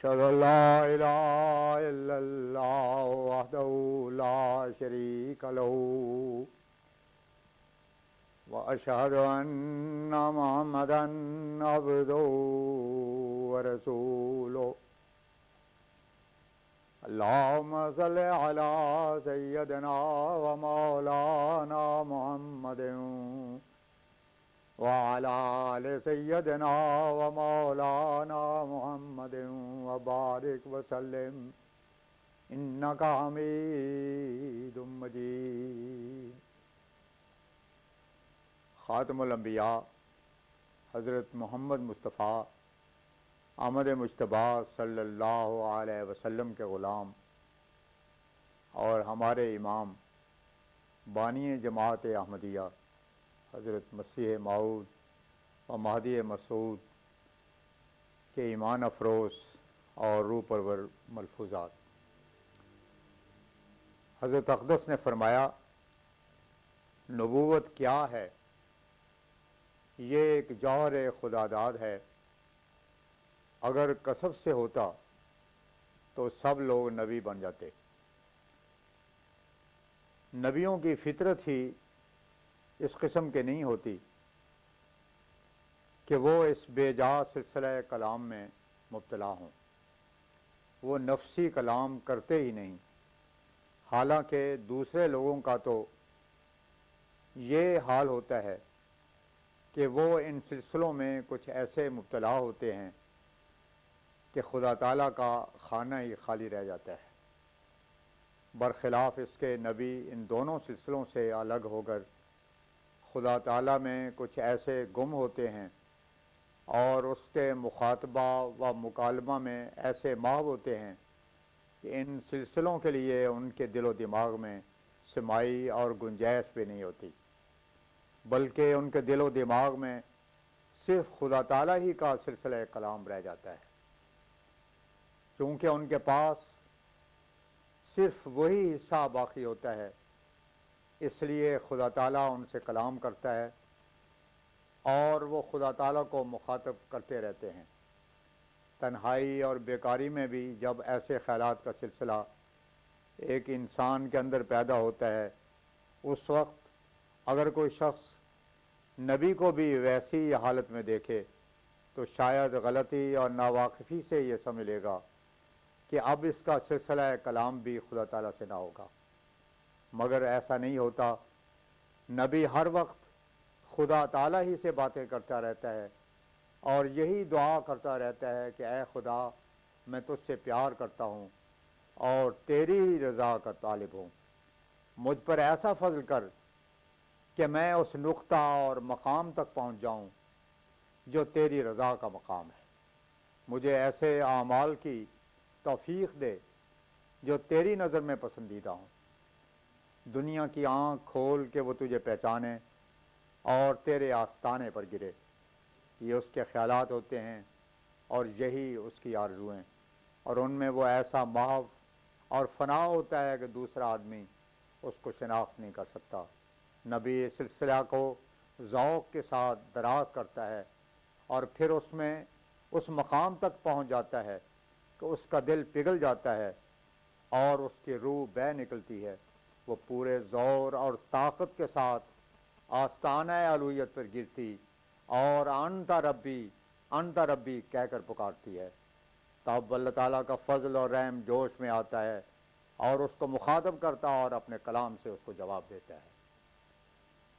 أشهد أن لا إله إلا الله وحده لا شريك له وأشهد أن محمدا عبده ورسوله اللهم صل على سيدنا ومولانا محمد وعلى آل سيدنا ومولانا محمد وبارك وسلم إنك حميد مجيد. خاتم الانبیاء حضرت محمد مصطفیٰ احمد مجتبیٰ صلی اللہ علیہ وسلم کے غلام اور ہمارے امام بانی جماعت احمدیہ حضرت مسیح موعود و مہدی مسعود کے ایمان افروز اور روح پرور ملفوظات. حضرت اقدس نے فرمایا نبوت کیا ہے؟ یہ ایک جوہر خدا داد ہے. اگر کسب سے ہوتا تو سب لوگ نبی بن جاتے. نبیوں کی فطرت ہی اس قسم کے نہیں ہوتی کہ وہ اس بے جا سلسلہ کلام میں مبتلا ہوں. وہ نفسی کلام کرتے ہی نہیں. حالانکہ دوسرے لوگوں کا تو یہ حال ہوتا ہے کہ وہ ان سلسلوں میں کچھ ایسے مبتلا ہوتے ہیں کہ خدا تعالیٰ کا خانہ ہی خالی رہ جاتا ہے. برخلاف اس کے نبی ان دونوں سلسلوں سے الگ ہو کر خدا تعالیٰ میں کچھ ایسے گم ہوتے ہیں اور اس کے مخاطبہ و مکالمہ میں ایسے محو ہوتے ہیں کہ ان سلسلوں کے لیے ان کے دل و دماغ میں سمائی اور گنجائش بھی نہیں ہوتی، بلکہ ان کے دل و دماغ میں صرف خدا تعالیٰ ہی کا سلسلہ کلام رہ جاتا ہے. چونکہ ان کے پاس صرف وہی حصہ باقی ہوتا ہے، اس لیے خدا تعالیٰ ان سے کلام کرتا ہے اور وہ خدا تعالیٰ کو مخاطب کرتے رہتے ہیں. تنہائی اور بیکاری میں بھی جب ایسے خیالات کا سلسلہ ایک انسان کے اندر پیدا ہوتا ہے، اس وقت اگر کوئی شخص نبی کو بھی ویسی حالت میں دیکھے تو شاید غلطی اور ناواقفی سے یہ سمجھ لے گا کہ اب اس کا سلسلہ کلام بھی خدا تعالیٰ سے نہ ہوگا. مگر ایسا نہیں ہوتا. نبی ہر وقت خدا تعالیٰ ہی سے باتیں کرتا رہتا ہے اور یہی دعا کرتا رہتا ہے کہ اے خدا میں تجھ سے پیار کرتا ہوں اور تیری ہی رضا کا طالب ہوں. مجھ پر ایسا فضل کر کہ میں اس نقطہ اور مقام تک پہنچ جاؤں جو تیری رضا کا مقام ہے. مجھے ایسے اعمال کی توفیق دے جو تیری نظر میں پسندیدہ ہوں. دنیا کی آنکھ کھول کہ وہ تجھے پہچانے اور تیرے آستانے پر گرے. یہ اس کے خیالات ہوتے ہیں اور یہی اس کی آرزویں، اور ان میں وہ ایسا محو اور فنا ہوتا ہے کہ دوسرا آدمی اس کو شناخت نہیں کر سکتا. نبی اس سلسلہ کو ذوق کے ساتھ دراز کرتا ہے اور پھر اس میں اس مقام تک پہنچ جاتا ہے کہ اس کا دل پگھل جاتا ہے اور اس کی روح بہہ نکلتی ہے. وہ پورے زور اور طاقت کے ساتھ آستانہ الوہیت پر گرتی اور انت ربی کہہ کر پکارتی ہے. تب اللہ تعالیٰ کا فضل اور رحم جوش میں آتا ہے اور اس کو مخاطب کرتا اور اپنے کلام سے اس کو جواب دیتا ہے.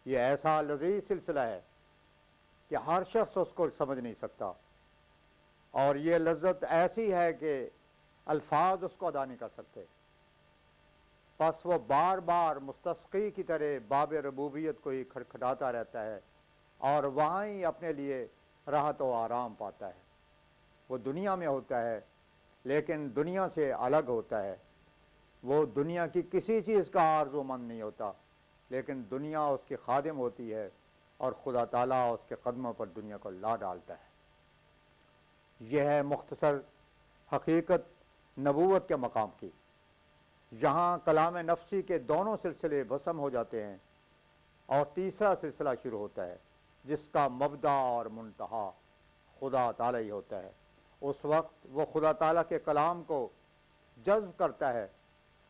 یہ ایسا لذیذ سلسلہ ہے کہ ہر شخص اس کو سمجھ نہیں سکتا، اور یہ لذت ایسی ہے کہ الفاظ اس کو ادا نہیں کر سکتے. پس وہ بار بار مستسقی کی طرح باب ربوبیت کو ہی کھٹکھٹاتا رہتا ہے اور وہاں ہی اپنے لیے راحت و آرام پاتا ہے. وہ دنیا میں ہوتا ہے لیکن دنیا سے الگ ہوتا ہے. وہ دنیا کی کسی چیز کا آرزو مند نہیں ہوتا، لیکن دنیا اس کی خادم ہوتی ہے اور خدا تعالیٰ اس کے قدموں پر دنیا کو لا ڈالتا ہے. یہ ہے مختصر حقیقت نبوت کے مقام کی. یہاں کلام نفسی کے دونوں سلسلے بھسم ہو جاتے ہیں اور تیسرا سلسلہ شروع ہوتا ہے جس کا مبدا اور منتہا خدا تعالی ہی ہوتا ہے، اس وقت وہ خدا تعالیٰ کے کلام کو جذب کرتا ہے،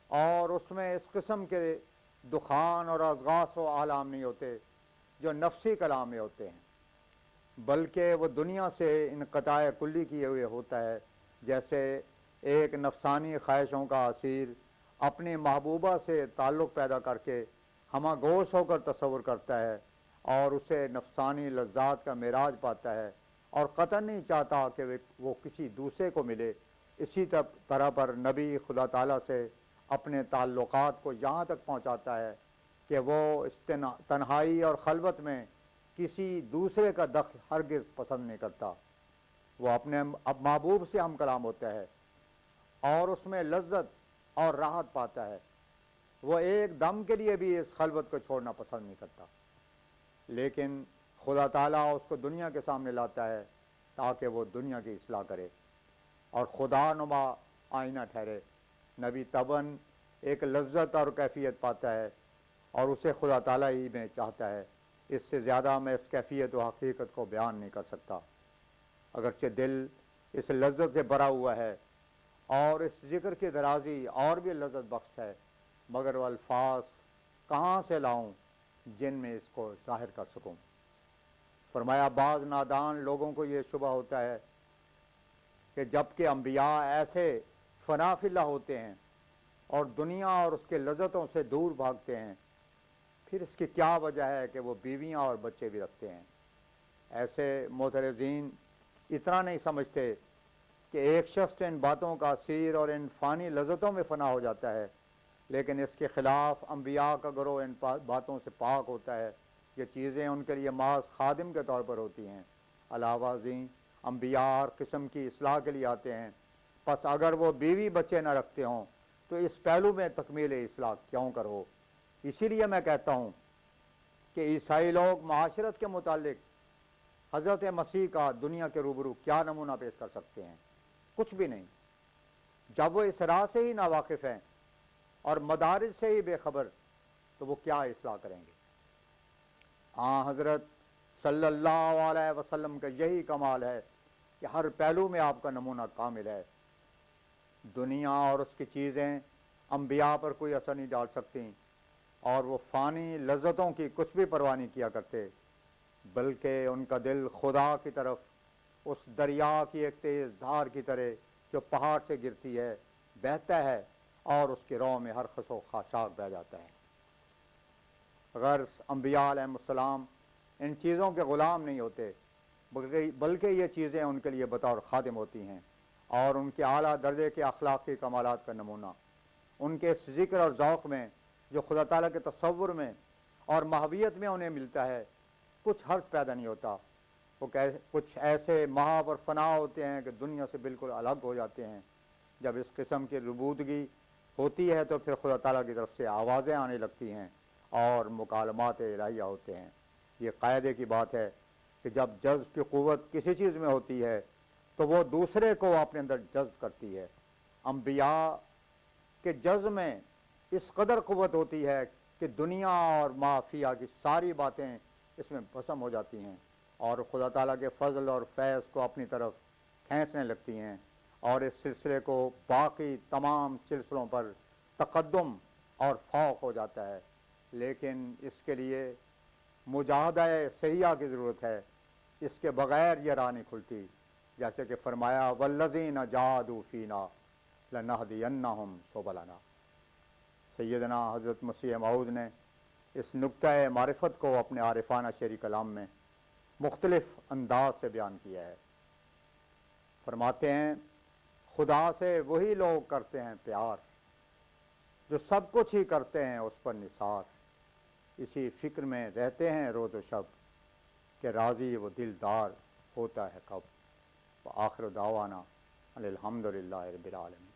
اور اس میں اس قسم کے دخان اور اذغاث و آلام نہیں ہوتے جو نفسی کلام میں ہوتے ہیں، بلکہ وہ دنیا سے انقطاع کلی کیے ہوئے ہوتا ہے، جیسے ایک نفسانی خواہشوں کا اسیر اپنی محبوبہ سے تعلق پیدا کر کے ہمہ گوش ہو کر تصور کرتا ہے اور اسے نفسانی لذات کا معراج پاتا ہے اور قطعاً نہیں چاہتا کہ وہ کسی دوسرے کو ملے۔ اسی طرح پر نبی خدا تعالیٰ سے اپنے تعلقات کو یہاں تک پہنچاتا ہے کہ وہ اس تنہائی اور خلوت میں کسی دوسرے کا دخل ہرگز پسند نہیں کرتا۔ وہ اپنے محبوب سے ہم کلام ہوتا ہے اور اس میں لذت اور راحت پاتا ہے۔ وہ ایک دم کے لیے بھی اس خلوت کو چھوڑنا پسند نہیں کرتا، لیکن خدا تعالیٰ اس کو دنیا کے سامنے لاتا ہے تاکہ وہ دنیا کی اصلاح کرے اور خدا نما آئینہ ٹھہرے۔ نبی طبعاً ایک لذت اور کیفیت پاتا ہے اور اسے خدا تعالیٰ ہی میں چاہتا ہے۔ اس سے زیادہ میں اس کیفیت و حقیقت کو بیان نہیں کر سکتا، اگرچہ دل اس لذت سے بھرا ہوا ہے اور اس ذکر کی درازی اور بھی لذت بخش ہے، مگر وہ الفاظ کہاں سے لاؤں جن میں اس کو ظاہر کر سکوں۔ فرمایا بعض نادان لوگوں کو یہ شبہ ہوتا ہے کہ جبکہ انبیاء ایسے فنا فی اللہ ہوتے ہیں اور دنیا اور اس کے لذتوں سے دور بھاگتے ہیں، پھر اس کی کیا وجہ ہے کہ وہ بیویاں اور بچے بھی رکھتے ہیں۔ ایسے معترضین اتنا نہیں سمجھتے کہ ایک شخص ان باتوں کا اسیر اور ان فانی لذتوں میں فنا ہو جاتا ہے، لیکن اس کے خلاف انبیاء کا گروہ ان باتوں سے پاک ہوتا ہے۔ یہ چیزیں ان کے لیے محض خادم کے طور پر ہوتی ہیں۔ علاوہ ازیں انبیاء ہر قسم کی اصلاح کے لیے آتے ہیں، پس اگر وہ بیوی بچے نہ رکھتے ہوں تو اس پہلو میں تکمیل اصلاح کیوں کرو۔ اسی لیے میں کہتا ہوں کہ عیسائی لوگ معاشرت کے متعلق حضرت مسیح کا دنیا کے روبرو کیا نمونہ پیش کر سکتے ہیں؟ کچھ بھی نہیں۔ جب وہ اس راہ سے ہی ناواقف ہیں اور مدارج سے ہی بے خبر، تو وہ کیا اصلاح کریں گے؟ حضرت صلی اللہ علیہ وسلم کا یہی کمال ہے کہ ہر پہلو میں آپ کا نمونہ کامل ہے۔ دنیا اور اس کی چیزیں انبیاء پر کوئی اثر نہیں ڈال سکتی، اور وہ فانی لذتوں کی کچھ بھی پرواہ نہیں کیا کرتے، بلکہ ان کا دل خدا کی طرف اس دریا کی ایک تیز دھار کی طرح جو پہاڑ سے گرتی ہے بہتا ہے، اور اس کے رو میں ہر خس و خاشاک بہ جاتا ہے۔ اگر انبیاء علیہ السلام ان چیزوں کے غلام نہیں ہوتے، بلکہ یہ چیزیں ان کے لیے بطور خادم ہوتی ہیں، اور ان کے اعلیٰ درجے کے اخلاقی کمالات کا نمونہ ان کے اس ذکر اور ذوق میں جو خدا تعالیٰ کے تصور میں اور محویت میں انہیں ملتا ہے، کچھ حرف پیدا نہیں ہوتا۔ وہ کچھ ایسے محو اور فنا ہوتے ہیں کہ دنیا سے بالکل الگ ہو جاتے ہیں۔ جب اس قسم کی ربودگی ہوتی ہے تو پھر خدا تعالیٰ کی طرف سے آوازیں آنے لگتی ہیں اور مکالمات الہیہ ہوتے ہیں۔ یہ قاعدے کی بات ہے کہ جب جذب کی قوت کسی چیز میں ہوتی ہے تو وہ دوسرے کو اپنے اندر جذب کرتی ہے۔ انبیاء کے جذب میں اس قدر قوت ہوتی ہے کہ دنیا اور ما فیہا کی ساری باتیں اس میں بھسم ہو جاتی ہیں اور خدا تعالیٰ کے فضل اور فیض کو اپنی طرف کھینچنے لگتی ہیں، اور اس سلسلے کو باقی تمام سلسلوں پر تقدم اور فوق ہو جاتا ہے۔ لیکن اس کے لیے مجاہدہ صحیحہ کی ضرورت ہے، اس کے بغیر یہ راہ نہیں کھلتی۔ جیسے کہ فرمایا والذین جاہدوا فینا لنہدینہم سبلنا۔ سیدنا حضرت مسیح موعود نے اس نقطۂ معرفت کو اپنے عارفانہ شعری کلام میں مختلف انداز سے بیان کیا ہے۔ فرماتے ہیں خدا سے وہی لوگ کرتے ہیں پیار جو سب کچھ ہی کرتے ہیں اس پر نثار، اسی فکر میں رہتے ہیں روز و شب کہ راضی وہ دلدار ہوتا ہے کب۔ وآخر دعوانا الحمدللہ رب العالمین۔